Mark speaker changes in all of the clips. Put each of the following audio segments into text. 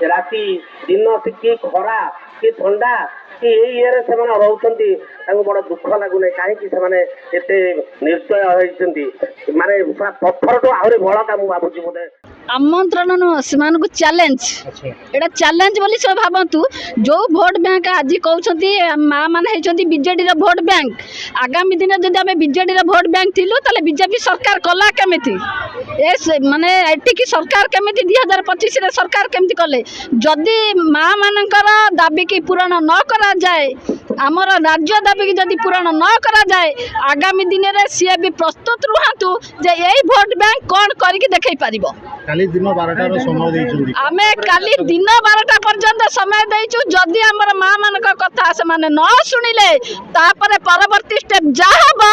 Speaker 1: राति दिन कि खरा कि ठंडा कि ये रोचंती बड़ दुख लगुना कहीं एते निर्दय होती माने पत्थर तो आहरी बड़का मुझे भावुची बोधे
Speaker 2: आमंत्रण नुह से चैलेंज एटा चैलेंज बोली सब भावतु जो भोट बैंक आज कहते माँ मैंने बीजेडी भोट बैंक आगामी दिन जब आम बीजेडी भोट बैंक थिलु ताले बीजेपी सरकार कला केमिति माने एटिकी सरकार केमिति 2025 रे सरकार केमिति कले जदि माँ मानकर दाबी की पूरण न करा जाए आमर राज्य दाबी की जदि पूरण न करा जाए आगामी दिन रे सी भी प्रस्तुत रुहतु जे यही भोट बैंक कौन करके देखई पारिबो
Speaker 3: काली दिन 12 रो समय देइछुंदी
Speaker 2: आमे काली दिन 12टा पर्यंत समय देइछु जदि हमर मां मानक कथा से माने न सुनिले तापरे परवर्ती स्टेप जा हबो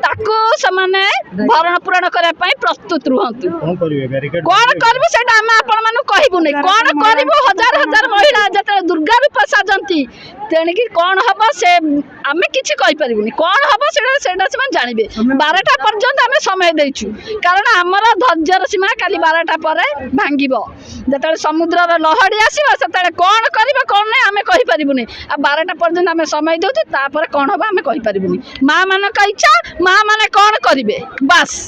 Speaker 2: ताको समाने भरण पूरण करे पई प्रस्तुत रुहंतु
Speaker 3: कोन करिवे बैरिकेड
Speaker 2: कोन करबो सेटा हम आपन मानु कहिबु नै कोन करबो हजार हजार महिला जते दुर्गा रूप साजंती तेणी की कोन हबो से आमे किछि कहि परिबुनी कोन हबो सेटा से मान जानिबे 12टा पर्यंत आमे समय देइछु कारण हमर धैर्यर सीमा काली 12टा परे भांगिबो जते समुद्र रो लहड़ी आसीबो सेते कोन करिबो कोन नै आमे कहि परिबुनी आ 12टा पर्यंत आमे समय देउछु तापर कोन हबो आमे कहि परिबुनी मां मानक इच्छा मां माने कोन करिवे बस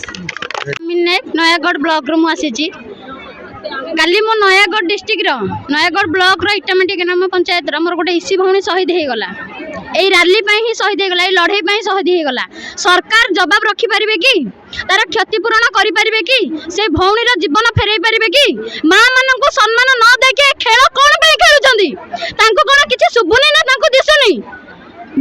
Speaker 4: मिनेट नयागढ़ ब्लॉक रो मु आसीची काली मो नयागढ़ डिस्ट्रिक्ट रो नयागढ़ ब्लॉक रो इटामेटी ग्राम पंचायत रो मोर गोटे इसी भौणी शहीद हे गला एई रैली पई ही शहीद हे गला एई लड़ाई पई शहीद हे गला सरकार जवाब रखी परिबे कि तार क्षतिपूरण करि परिबे कि से भौणी रो जीवन फेरई परिबे कि मां मानन को सम्मान न देके खेल कोन पई खेलुचंदी तांको कोन किछि सुबुनी ना तांको दिसुनी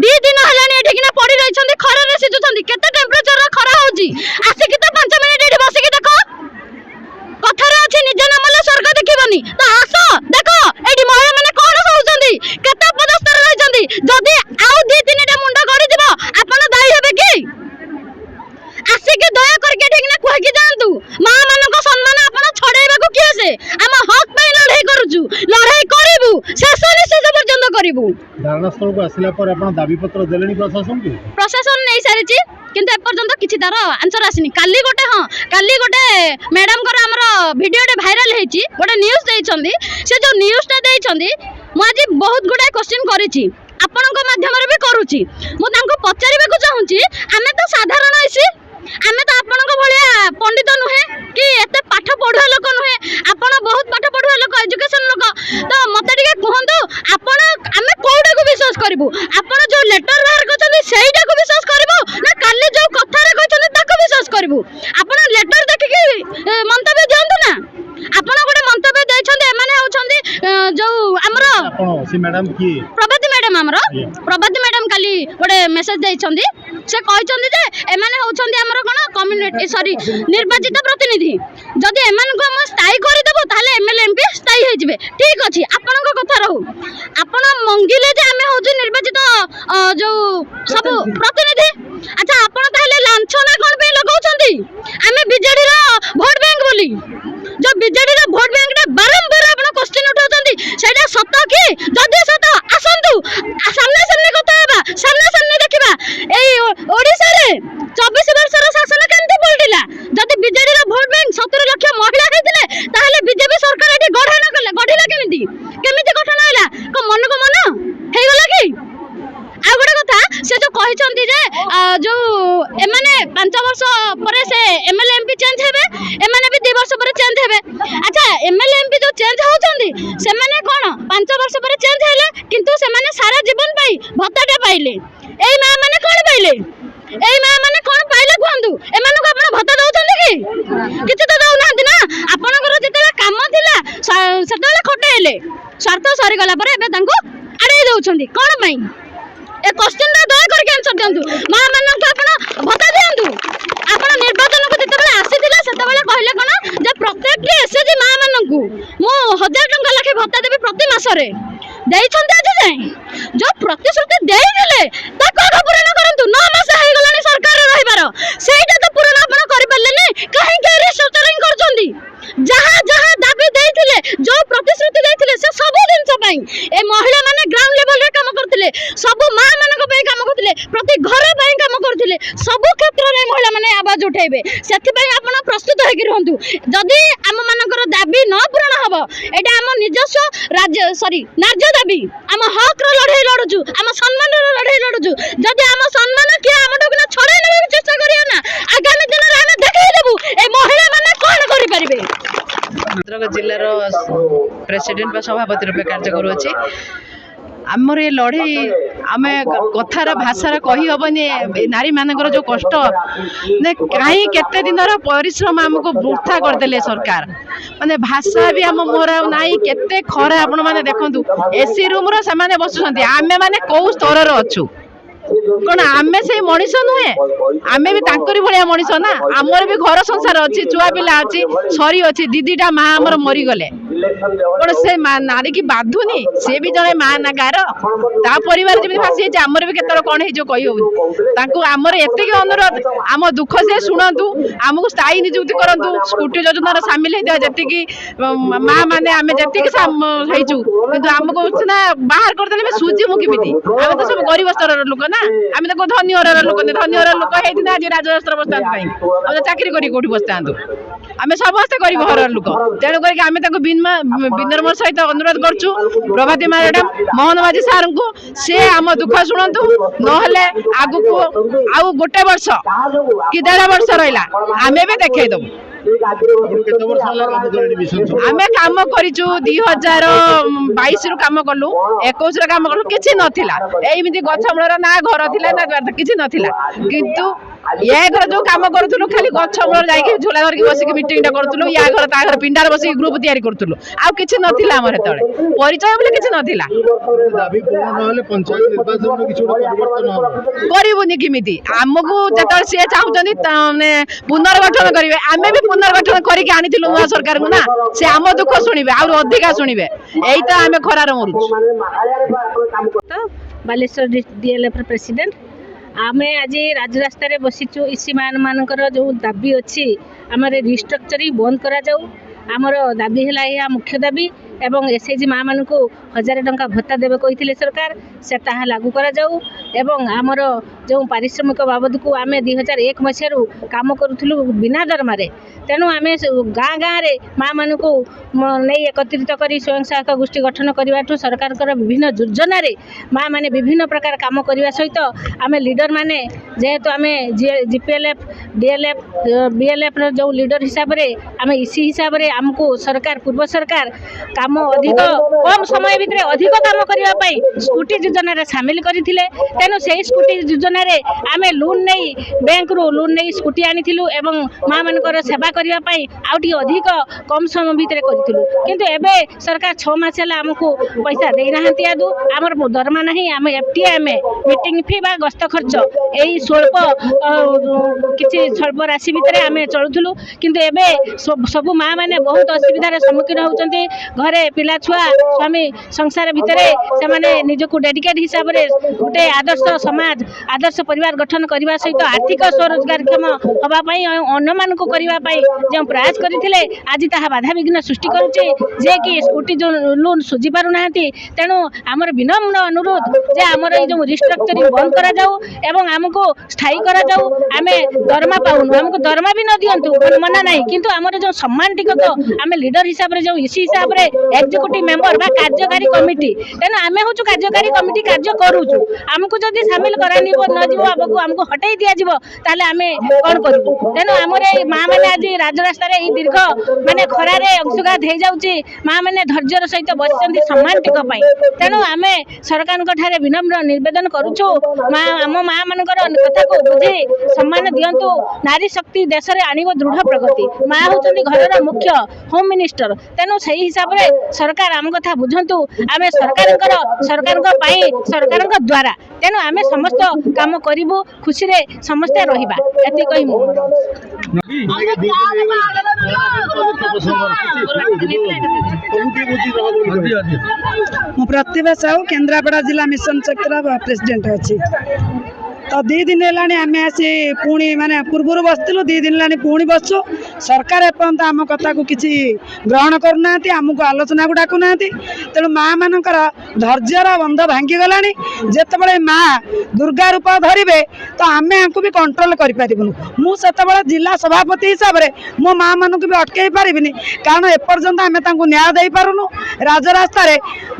Speaker 4: 2 दिन हलानी एठी किना पड़ी रहिचंदी खरा रे सिजुचंदी केते टेम्परेचर खरा होउची आसी कि त 5 मिनिट एठी बसी कि देखो कथारे अछि निज नामले स्वर्ग देखिबनी त आस देखो एठी महिला माने कोन होउचंदी केते पदस्तर रहिचंदी जदी आउ 2-3 टा मुंडा गड़ी दिबो आपण दाई हेबे कि आसी कि दया करके एठी किना कहि कि जानतु मां मानको सम्मान आपण छडेइबा को किए से हम हक पई लड़ाई करूछु लड़ाई करिवु शेष निश्चय पर्यंत करिवु
Speaker 3: धारणा स्थल को आसिला पर आपण दाबी पत्र देलेनी प्रशासन
Speaker 4: नै सारिची किंतु एपर्यंत किछि तार आंसर आसिनी काली गोटे मैडम कर हमर वीडियो टे वायरल हेची गोटे न्यूज़ देइछंदी से जो न्यूज़ टा देइछंदी मु आज बहुत गुडा क्वेश्चन करिछि आपनक माध्यम रे भी करूछि मु तांको पचारिबा को चाहूछि हमें तो साधारण इसी हमें तो आपनक भलिया पंडित नुहे कि एते पाठ पढुआ लोक नुहे आपन बहुत पाठ पढुआ लोक एजुकेशन लोक तो मते टिके कहंतु आपन हमें कोउडा को विश्वास करबु आपन जो लेटर बाहर करछन सेइडा को विश्वास करबु ना काली जो कथा रे कहछन ताको विश्वास करबु आपन लेटर देखि मंतव्य दियंतु ना आपन गोटे मंतव्य दैछन एमाने होछन जो हमरो
Speaker 3: आपन सी मैडम की
Speaker 4: प्रभाती मैडम हमरो प्रभाती मैडम काली गोटे मेसेज दैछन से कहछन जे एमाने होछन हमरो कोन कम्युनिटी सॉरी निर्वाचित प्रतिनिधि जदि एमान को हम स्थायी करि देबो ताले एमएलए एमपी स्थायी हे जिवे ठीक अछि आपन को कथा रहू आपन मंगिले जे हमें होछु निर्वाचित जो सब प्रतिनिधि अच्छा आपन ताले लांछना कोन पे लगाउछंती हमें बीजेडी रो वोट बैंक बोली जो बीजेडी रो वोट बैंक रे बारंबार आपन क्वेश्चन उठाउछंती सेटा सत कि जदि सत आसंतु सामने सामने कथा हेबा सामने सामने देखिबा एई ओडिसा रे 24 वर्षर शासन केमती पलटिला जदि बीजेडी रो वोट बैंक 70 लाख महिला हेतिले ताहले बीजेपी सरकार एठी गढा न करले गढिला केमिति केमिति गठन हैला को मन हे गला कि आ गोटे कथा से जो कहिसंती जे जो एमाने 5 वर्ष परे से एमएलए एमपी चेंज हेबे एमाने भी 2 वर्ष परे चेंज हेबे अच्छा एमएलए एमपी जो चेंज होचंदी से माने कोन 5 वर्ष परे चेंज हैले किंतु से माने सारा जीवन पाई भत्ताटे पाइले एई मां माने कोन पाइले एई मां माने कोन पाइले कहंतु एमानको आपण भत्ता दउचंदी कि किछि तो दउ नांती ना आपनकर जेतेला काम थिला सेतेला खटेले स्वार्थ सरी गला परे एबे तांको आडे दउचंदी कोन पई ए क्वेश्चन दा दया करके आंसर दियंतु मां मानन को आपण भत्ता दियंतु आपण निर्वाचन को जेते बेला आसीथिला सेते बेला कहले कोन जे प्रत्येक के एसएजी मां मानन को मो 1000 टंका लाखे भत्ता देबी प्रति मास रे देइछंती आज जाय जो प्रतिश्रुति देइले ताको पूर्ण करंतु 9 मास हे गलानी सरकार रहिबार सेइटा तो पूर्ण आपण करि परलेनी काहे के रिस्ट्रक्चरिंग करछंती जहां जहां दाबी देइथिले जो प्रतिश्रुति देइथिले से सब दिन पई ए महिला माने ग्राउंड लेवल रे काम करथिले सब मां मानक पई काम करथिले प्रति घर पई काम करथिले सब क्षेत्र रे महिला माने आवाज उठाइबे सेति पई आपण प्रस्तुत होई रहंतु जदी हम मानकर दाबी न पूर्ण हबो एटा हम निजस्व राज्य सॉरी न्याय दाबी आम हक लड़े लड़ुचु आम सम्मान लड़े लड़ुचु जदि आम सम्मान किए आम ना छड़े नेबा चेष्टा करियो ना आगामी दिन रे हम देखाई देबु ए महिला माने कोन करि परिबे।
Speaker 5: भद्रक जिल्लार प्रेसिडेंट सभापति रूपे कार्य करुँच आमर ये लड़े आम कथार भाषार कही हेनी नारी मानकर जो कष्ट ने कहीं केते दिन परिश्रम आमको वृथा करदे सरकार माने भाषा भी आम मोर नाई केते खरा आपण माने देखंतु एसी रूम रो से माने बसुछंती आमे माने को स्तर रो अछु कौन आमे से मनीष नुहे आमे भी तांकरी भलिया मनीष ना आमर भी घर संसार अच्छी छुआ पिला अच्छी सरी अच्छी दीदीटा माँ आमर मरी गले कौन से नारी की बाधुनी सी भी जड़े माँ ना गार ता परिवार जमी भासी आमर भी केतर कौन हो कही हो आमर एति अनुरोध आम दुख से शुणु आमको स्थायी निजुक्ति करूँ स्कूटी योजनार सामिल होता जी माँ मैंने आम जी कि आमको सीना बाहर करदे सुझीमु किमिति आम तो सब गरीब स्तर लोक ना आम तो धनी घर लोक धनी घर लोक होता आज राजरास्त्र बसता आम चाकरी करी कौटी बसता आम समस्ते गरीब घर लोक तेणुक आम विनम्र सहित अनुरोध करुँ प्रभाती मैडम मोहन माझी सार को सी आम दुख शुणु ना आग को आउ गोटे वर्ष कि 1.5 वर्ष रहा आम भी देखईदेबू आमे काम करिचु 2022 रु काम कलु 21 रे काम कलु किछि नथिला एमिति गछ मूलर ना घर थिला ना द्वार किछि नथिला किंतु या घर जो काम करथुलु खाली गछ मूलर जाई के झोला धर के बसी के मीटिंग टा करथुलु या घर ता घर पिंडार बसी ग्रुप तयारी करथुलु आ किछि नथिला हमर हेतळे परिचय बोले किछि नथिला
Speaker 3: दाबी पूर्ण नहले पंचायत निर्वाचन में किछि परिवर्तन हो
Speaker 5: करिवुनी किमिति हमकु जतळ से चाहुचनी तने पुनर्गठन करिवे आमे भी पुनर्गठन करिके आनिथिलु नवा सरकार को ना से आम दुख शुणिबे आउर अधिका शुणिबे एई त आमे खरार मरुछु
Speaker 6: तो बालेश्वर डीएलएफ प्रेसिडेंट आमे आज राजरास्ता रे बसिचु इसी मानकर जो दाबी अच्छी आम रिस्ट्रक्चरिंग बंद करा जाऊ आमर दाबी है यह मुख्य दाबी एवं एसएचजी माँ मान को 1000 टंका भत्ता देवे कही सरकार से ताहा लागू करा जाऊ एवं आमर जो पारिश्रमिक बाबद को आम 2001 मसीह काम करूँ बिना दरमारे तेणु आम गाँ गाँव रे माँ मान को नहीं एकत्रित कर स्वयं सहायक गोष्ठी गठन करने सरकार विभिन्न योजना माँ मैंने विभिन्न प्रकार काम करने सहित आम लीडर मैंने जेहेतु आम जीपीएलएफ डीएलएफ बीएलएफ जो लीडर हिसाब से आम इसी हिसाब से आमको सरकार पूर्व सरकार काम अधिक कम समय भितर अधिक काम करने स्कूटी योजना सामिल करते तेणु से स्कूटी योजना आम लोन नहीं बैंक रू लोन नहीं स्कूटी आनी माँ मान सेवा करने आउट अधिक कम समय भितर करूँ किंतु एबे सरकार 6 मास है आमको पैसा देना आदु आमर दरमा नहीं आम एफटीएम मीटिंग फी बा गस्त खर्च यही स्वल्प किसी स्वल्प राशि भितर आम चलुलु किंतु एबे सबू माँ मैंने बहुत असुविधार सम्मुखीन होती घरे पिला छुआ स्वामी संसार भितर से निजक डेडिकेट हिसाब से गोटे आदर्श समाज आदर्श परिवार गठन करने सहित आर्थिक स्वरोजगार क्षम हाँपाई अन्य मान करने जो प्रयास करते आज ता बाधा विघ्न सृष्टि करुचे जे कि स्कूटी जो लोन सुझी पारना तेणु आमर विनम्र अनुरोध जे आमर जो रिस्ट्रक्चरिंग बंद करा जाऊ एवं आमको स्थायी करा जाऊ आमे दरमा पाऊनु आमको दरमा भी न दियंतु मना नहीं किंतु आमर जो सम्मान टिकक आमे लीडर हिसाब रे जो इसी हिसाब रे एग्जीक्यूटिव मेंबर बा कार्यकारी कमिटी तेणु आमे होचु कार्यकारी कमिटी कार्य करूचु आमको जदि शामिल करानी न जीवो आबको आमको हटाई दिया जीवो ताले आमे कोन करू तेणु आमर ए मां माने आज राजरास्ता रे दीर्घ माने खरारे अंशुघात हो जाऊँगी माँ मैंने धैर्यर सहित बस सम्मान टिक तेणु आम सरकार विनम्र निवेदन करुचु माँ आम माँ मान कथा को बुझे सम्मान दिंतु नारी शक्ति देश में आण दृढ़ प्रगति माँ होती घर मुख्य होम मिनिस्टर तेणु से हिसाब से सरकार आम कथा बुझंतु आम सरकार द्वारा तेणु आम समस्त काम करूँ खुशी रे समस्ते रहिबा एति कहि मु
Speaker 7: प्रतिभा साहू केन्द्रापड़ा जिला मिशन चक्र प्रेसिडेंट अच्छी तो 2 दिन है आम आसी पुणी माने पूर्वर बसलु 2 दिन है पुणी बसु सरकार एपर्यंत आम कथा को किसी ग्रहण करना आमको आलोचना को डाकुना तेणु माँ मानकर धैर्यर बंध भांगी गला जिते माँ दुर्गा रूप धरवे तो आम भी कंट्रोल करूँ मुझे जिला सभापति हिसाब से मो माँ मान भी अटकई पारिनी कारण एपर्यंत आम न्याय दे पारुनु राजरास्ता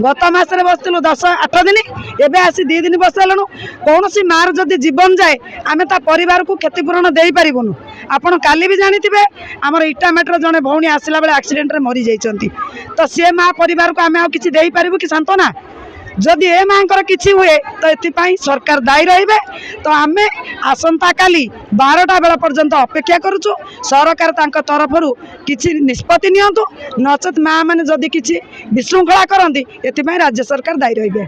Speaker 7: गत मसरे बसलु 10-8 दिन एवं आसी 2 दिन बसलु कौन सी मार जदि जीवन जाए आम ता परिवार को क्षतिपूरण दे पारूनु आपड़ काली भी जानी आमर इटामेटर जड़े भौणी आसला बेले एक्सीडेंट मरी जाइंट तो सी माँ परिवार को आम आ कि पारू कि सांत्वना जदि ए माँ किसी हुए तो ये सरकार दायी रे तो आम आसंता काली 12टा बेला पर्यंत अपेक्षा करुचु सरकार तांको तरफ किसी निष्पत्ति नियंतु नचेत माँ मैंने जदि किसी विशृंखला करती एथि राज्य सरकार दायी रे।